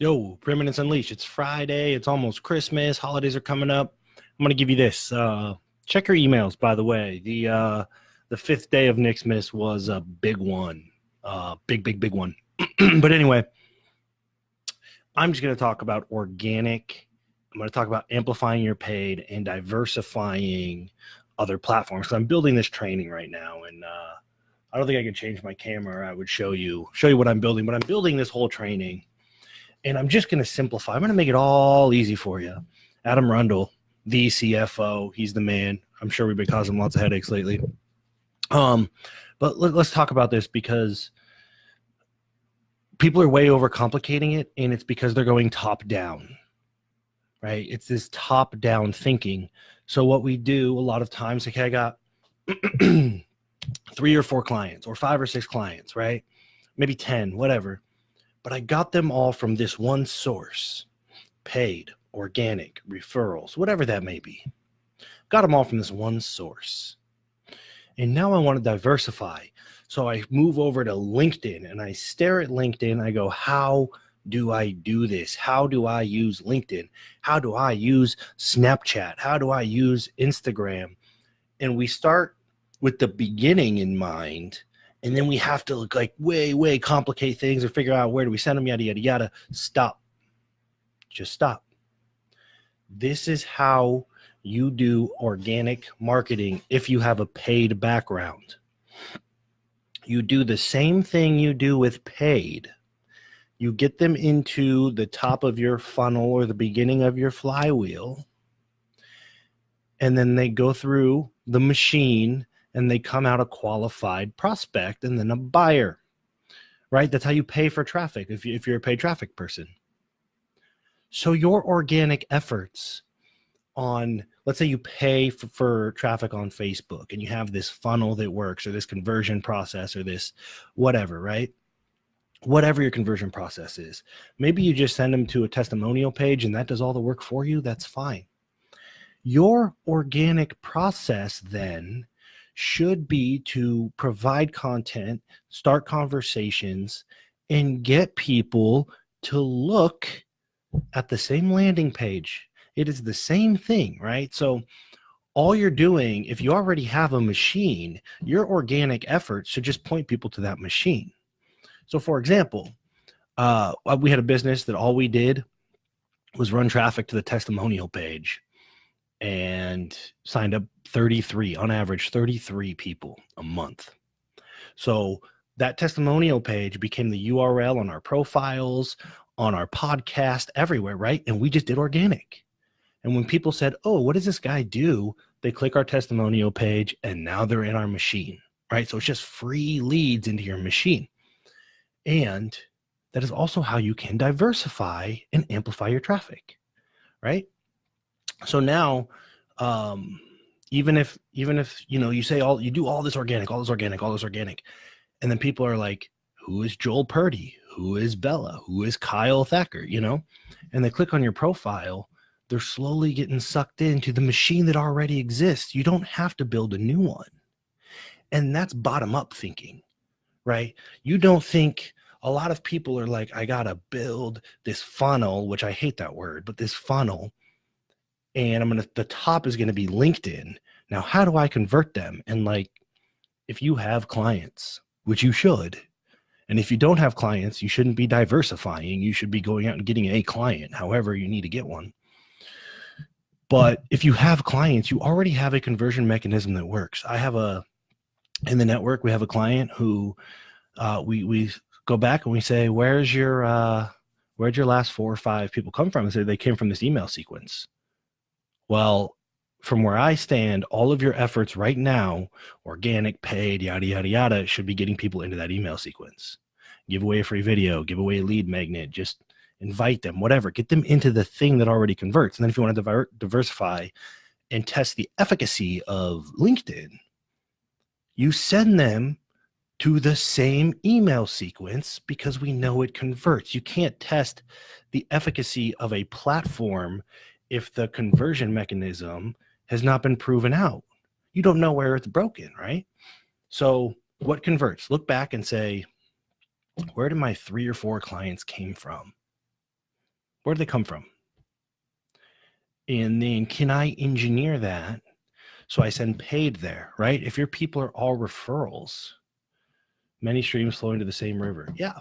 Yo, Preeminence Unleashed. It's Friday. It's almost Christmas. Holidays are coming up. I'm gonna give you this. Check your emails, by the way. The fifth day of Nick's was a big one. Big one. But anyway, I'm just gonna talk about organic. I'm gonna talk about amplifying your paid and diversifying other platforms. So I'm building this training right now, and I don't think I could change my camera. I would show you what I'm building, but I'm building this whole training. And I'm just going to simplify. I'm going to make it all easy for you. Adam Rundle, the CFO, he's the man. I'm sure we've been causing lots of headaches lately. But let's talk about this because people are way overcomplicating it, and it's because they're going top down, right? It's this top down thinking. So what we do a lot of times, okay, I got 3 or 4 clients or 5 or 6 clients, right? Maybe 10, whatever. But I got them all from this one source, paid, organic, referrals, whatever that may be. Got them all from this one source. And now I want to diversify. So I move over to LinkedIn and I stare at LinkedIn. I go, how do I do this? How do I use LinkedIn? How do I use Snapchat? How do I use Instagram? And we start with the beginning in mind. And then we have to look like way complicate things or figure out where do we send them, yada, yada, yada. Stop. Just stop. This is how you do organic marketing if you have a paid background. You do the same thing you do with paid. You get them into the top of your funnel or the beginning of your flywheel. And then they go through the machine and they come out a qualified prospect and then a buyer, right? That's how you pay for traffic if you're a paid traffic person. So your organic efforts on, let's say you pay for traffic on Facebook and you have this funnel that works or this conversion process or this whatever, right? Whatever your conversion process is. Maybe you just send them to a testimonial page and that does all the work for you. That's fine. Your organic process then should be to provide content, start conversations, and get people to look at the same landing page. It is the same thing, right? So all you're doing, if you already have a machine, your organic efforts should just point people to that machine. So for example, we had a business that all we did was run traffic to the testimonial page and signed up 33, on average, 33 people a month. So that testimonial page became the URL on our profiles, on our podcast, everywhere, right? And we just did organic. And when people said, oh, what does this guy do? They click our testimonial page and now they're in our machine, right? So it's just free leads into your machine. And that is also how you can diversify and amplify your traffic, right? So now, even if you say you do all this organic, and then people are like, who is Joel Purdy? Who is Bella? Who is Kyle Thacker? And they click on your profile, they're slowly getting sucked into the machine that already exists. You don't have to build a new one. And that's bottom up thinking, right? You don't think. A lot of people are like, I gotta build this funnel, which I hate that word, but this funnel. And the top is going to be LinkedIn. Now, how do I convert them? And if you have clients, which you should, and if you don't have clients, you shouldn't be diversifying. You should be going out and getting a client, however you need to get one. But if you have clients, you already have a conversion mechanism that works. In the network, we have a client who we go back and we say, where'd your last 4 or 5 people come from? And say they came from this email sequence. Well, from where I stand, all of your efforts right now, organic, paid, yada, yada, yada, should be getting people into that email sequence. Give away a free video, give away a lead magnet, just invite them, whatever. Get them into the thing that already converts. And then if you want to diversify and test the efficacy of LinkedIn, you send them to the same email sequence because we know it converts. You can't test the efficacy of a platform if the conversion mechanism has not been proven out. You don't know where it's broken, right? So what converts? Look back and say, where did my 3 or 4 clients came from? Where do they come from? And then can I engineer that so I send paid there, right? If your people are all referrals, many streams flow into the same river. Yeah,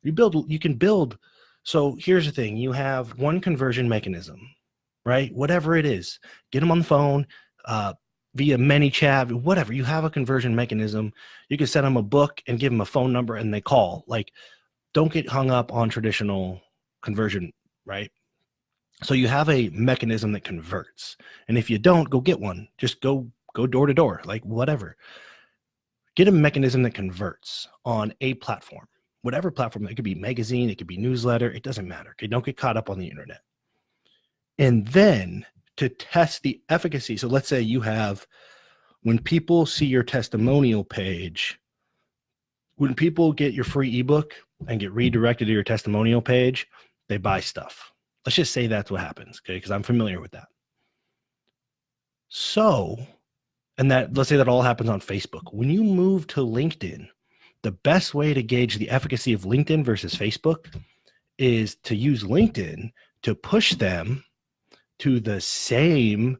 you can build. So here's the thing. You have one conversion mechanism, right? Whatever it is, get them on the phone, via ManyChat, whatever. You have a conversion mechanism. You can send them a book and give them a phone number and they call. Like, don't get hung up on traditional conversion, right? So you have a mechanism that converts. And if you don't, go get one. Just go door to door, like whatever. Get a mechanism that converts on a platform, whatever platform. It could be magazine, it could be newsletter, it doesn't matter. Okay, don't get caught up on the internet. And then to test the efficacy. So let's say you have, when people see your testimonial page, when people get your free ebook and get redirected to your testimonial page, they buy stuff. Let's just say that's what happens, okay? Because I'm familiar with that. So, and that, let's say that all happens on Facebook. When you move to LinkedIn, the best way to gauge the efficacy of LinkedIn versus Facebook is to use LinkedIn to push them to the same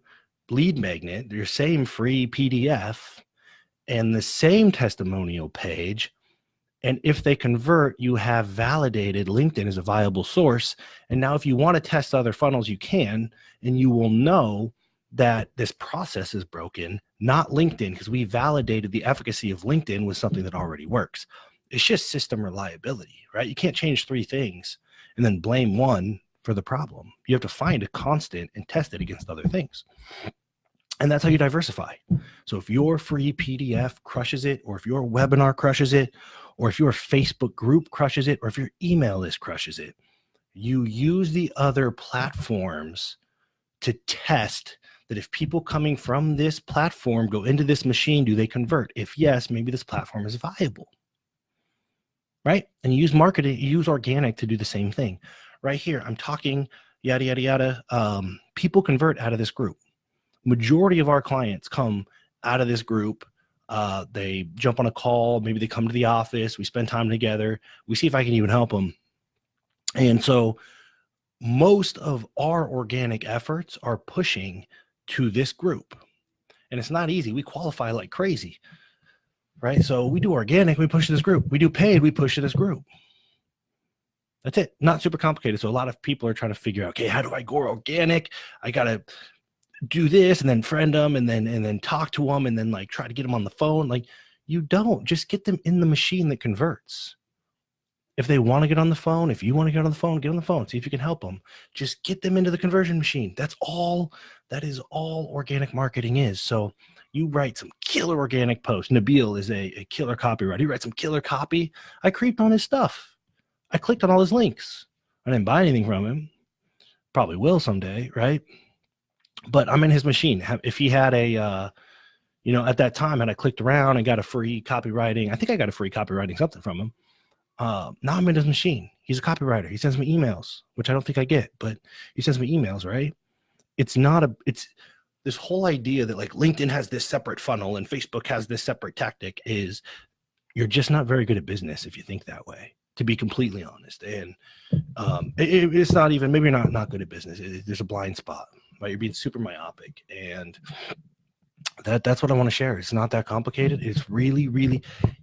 lead magnet, your same free PDF, and the same testimonial page. And if they convert, you have validated LinkedIn as a viable source. And now if you want to test other funnels, you can, and you will know that this process is broken, not LinkedIn, because we validated the efficacy of LinkedIn with something that already works. It's just system reliability, right? You can't change three things and then blame one for the problem. You have to find a constant and test it against other things. And that's how you diversify. So if your free PDF crushes it, or if your webinar crushes it, or if your Facebook group crushes it, or if your email list crushes it, you use the other platforms to test that if people coming from this platform go into this machine, do they convert? If yes, maybe this platform is viable, right? And you use marketing, you use organic to do the same thing. Right here, I'm talking yada, yada, yada. People convert out of this group. Majority of our clients come out of this group. They jump on a call. Maybe they come to the office. We spend time together. We see if I can even help them. And so most of our organic efforts are pushing to this group. And it's not easy. We qualify like crazy, right? So we do organic, we push to this group. We do paid, we push to this group. That's it. Not super complicated. So a lot of people are trying to figure out, okay, how do I go organic? I got to do this and then friend them and then talk to them and then like try to get them on the phone. Like, you don't. Just get them in the machine that converts. If they want to get on the phone, if you want to get on the phone, get on the phone. See if you can help them. Just get them into the conversion machine. That's all. That is all organic marketing is. So you write some killer organic posts. Nabil is a killer copywriter. He writes some killer copy. I creeped on his stuff. I clicked on all his links. I didn't buy anything from him. Probably will someday, right? But I'm in his machine. If he had a, at that time, and I clicked around and got a free copywriting, I think I got a free copywriting something from him. Now I'm in his machine. He's a copywriter. He sends me emails, which I don't think I get, but he sends me emails, right? It's this whole idea that like LinkedIn has this separate funnel and Facebook has this separate tactic is you're just not very good at business if you think that way, to be completely honest. And it's not even, maybe you're not good at business. There's a blind spot, right? You're being super myopic. And that's what I want to share. It's not that complicated. It's really, really,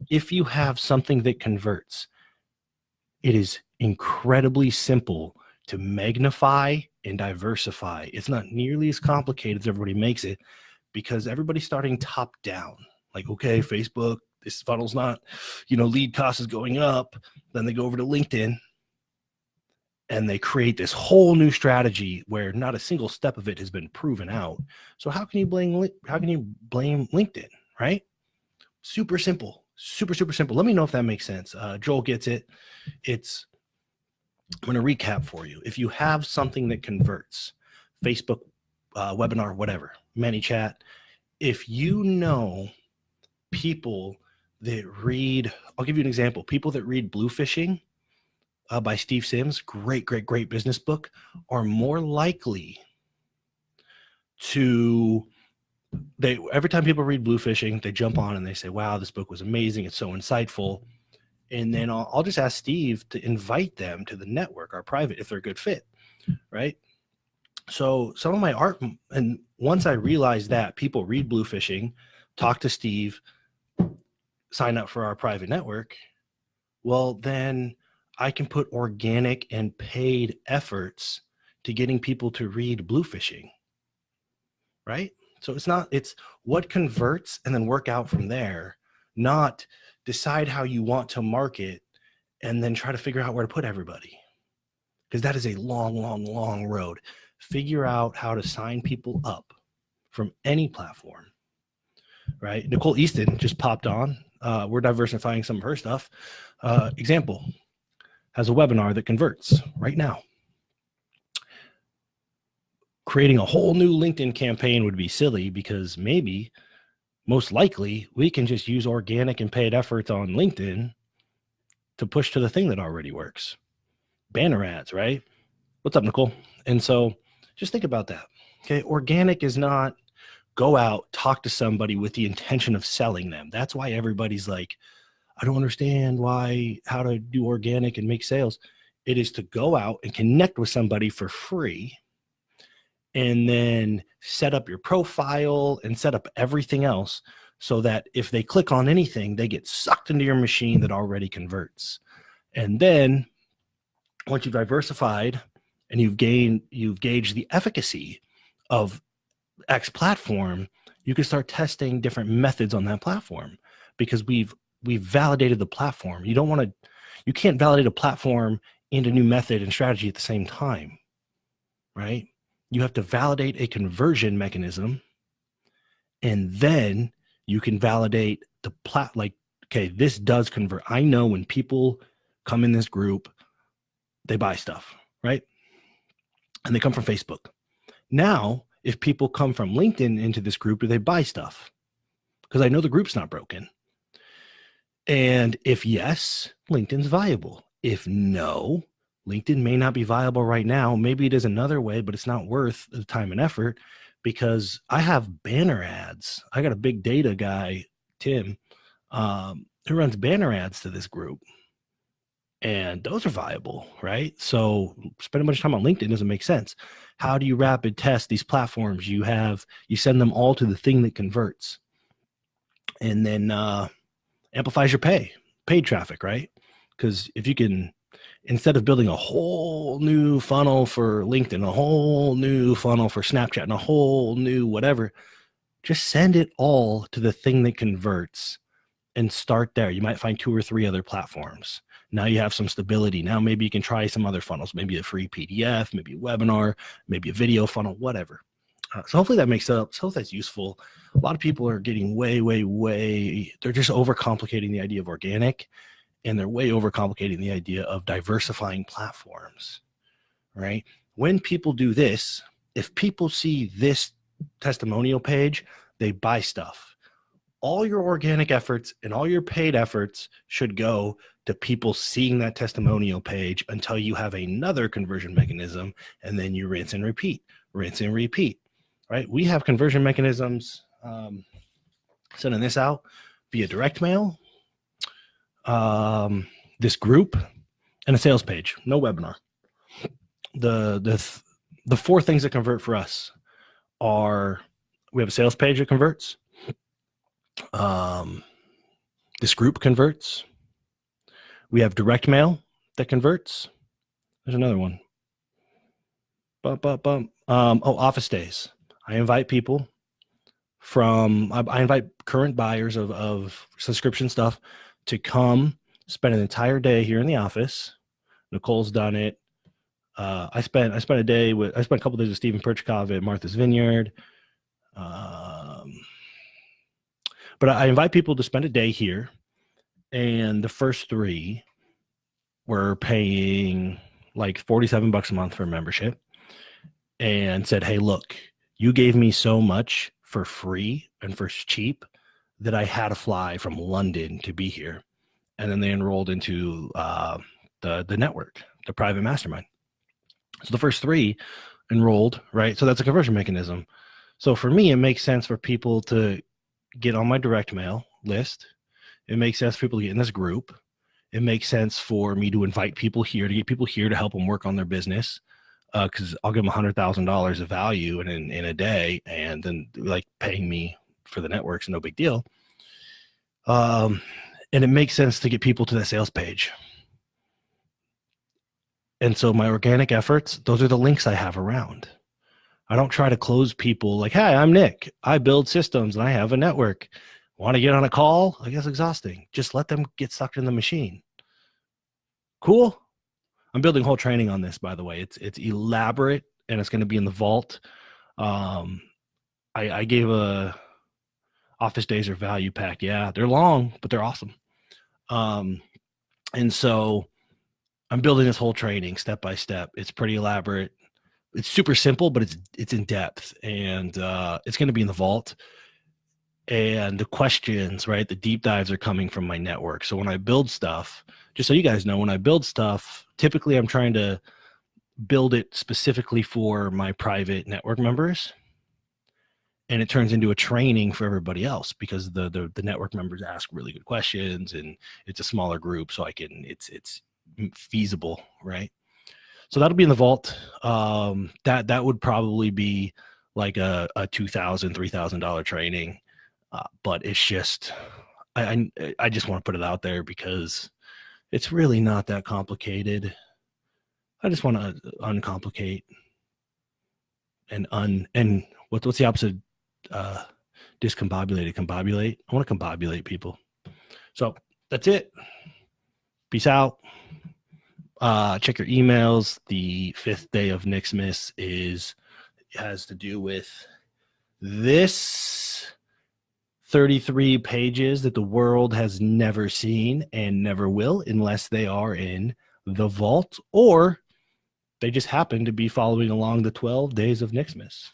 if you have something that converts, it is incredibly simple to magnify and diversify. It's not nearly as complicated as everybody makes it because everybody's starting top down. Like, okay, Facebook, this funnel's not, lead cost is going up. Then they go over to LinkedIn and they create this whole new strategy where not a single step of it has been proven out. So how can you blame LinkedIn, right? Super simple, super simple. Let me know if that makes sense. Joel gets it. I'm going to recap for you. If you have something that converts, Facebook, webinar, whatever, ManyChat, if you know people that read, I'll give you an example. People that read Blue Fishing by Steve Sims, great business book, are more likely to, every time people read Blue Fishing, they jump on and they say, wow, this book was amazing. It's so insightful. And then I'll just ask Steve to invite them to the network, our private, if they're a good fit. right? So some of my art, and once I realized that people read Blue Fishing, talk to Steve, sign up for our private network, well, then I can put organic and paid efforts to getting people to read Blue Fishing, right? So it's what converts and then work out from there, not decide how you want to market and then try to figure out where to put everybody. Because that is a long, long, long road. Figure out how to sign people up from any platform, right? Nicole Easton just popped on. We're diversifying some of her stuff. Example, has a webinar that converts right now. Creating a whole new LinkedIn campaign would be silly because maybe, most likely, we can just use organic and paid efforts on LinkedIn to push to the thing that already works. Banner ads, right? What's up, Nicole? And so just think about that. Okay. Organic is not go out, talk to somebody with the intention of selling them. That's why everybody's like, I don't understand how to do organic and make sales. It is to go out and connect with somebody for free and then set up your profile and set up everything else so that if they click on anything, they get sucked into your machine that already converts. And then once you've diversified and you've gauged the efficacy of X platform, you can start testing different methods on that platform because we've validated the platform. You can't validate a platform and a new method and strategy at the same time, right? You have to validate a conversion mechanism, and then you can validate the okay, this does convert. I know when people come in this group, they buy stuff, right? And they come from Facebook. Now, if people come from LinkedIn into this group, do they buy stuff? Because I know the group's not broken. And if yes, LinkedIn's viable. If no, LinkedIn may not be viable right now. Maybe it is another way, but it's not worth the time and effort because I have banner ads. I got a big data guy, Tim, who runs banner ads to this group. And those are viable, right? So spending much time on LinkedIn doesn't make sense. How do you rapid test these platforms? You send them all to the thing that converts and then amplifies your paid traffic, right? Because if you can, instead of building a whole new funnel for LinkedIn, a whole new funnel for Snapchat, and a whole new whatever, just send it all to the thing that converts and start there. You might find 2 or 3 other platforms. Now you have some stability. Now maybe you can try some other funnels, maybe a free PDF, maybe a webinar, maybe a video funnel, whatever. So hopefully that makes sense. Hopefully that's useful. A lot of people are getting way, they're just overcomplicating the idea of organic, and they're way overcomplicating the idea of diversifying platforms, right? When people do this, if people see this testimonial page, they buy stuff. All your organic efforts and all your paid efforts should go to people seeing that testimonial page until you have another conversion mechanism, and then you rinse and repeat, right? We have conversion mechanisms, sending this out via direct mail, this group, and a sales page, no webinar. The 4 things that convert for us are, we have a sales page that converts. This group converts. We have direct mail that converts. There's another one. Office days. I invite people I invite current buyers of subscription stuff to come spend an entire day here in the office. Nicole's done it. I spent a couple days with Stephen Perchikov at Martha's Vineyard. But I invite people to spend a day here, and the first 3 were paying like $47 a month for a membership, and said, hey, look, you gave me so much for free and for cheap that I had to fly from London to be here. And then they enrolled into the network, the private mastermind. So the first 3 enrolled, right? So that's a conversion mechanism. So for me, it makes sense for people to get on my direct mail list. It makes sense for people to get in this group. It makes sense for me to invite people here, to get people here to help them work on their business. because I'll give them $100,000 of value in a day, and then like paying me for the network's no big deal. And it makes sense to get people to that sales page. And so my organic efforts, those are the links I have around. I don't try to close people like, hey, I'm Nick. I build systems and I have a network. Want to get on a call? I guess exhausting. Just let them get sucked in the machine. Cool. I'm building whole training on this, by the way. It's elaborate, and it's going to be in the vault. I gave a office days or value pack. Yeah, they're long, but they're awesome. And so I'm building this whole training step by step. It's pretty elaborate. It's super simple, but it's in depth, and it's going to be in the vault. And the questions, right, the deep dives are coming from my network. So when I build stuff, just so you guys know, when I build stuff, typically I'm trying to build it specifically for my private network members. And it turns into a training for everybody else because the network members ask really good questions, and it's a smaller group. So it's feasible, right? So that'll be in the vault. That would probably be like a $2,000, $3,000 training. But it's just, I just want to put it out there because it's really not that complicated. I just want to uncomplicate and what's the opposite? Discombobulate, combobulate. I want to combobulate people. So that's it. Peace out. Check your emails. The 5th day of Nixmas has to do with this 33 pages that the world has never seen and never will unless they are in the vault or they just happen to be following along the 12 days of Nixmas.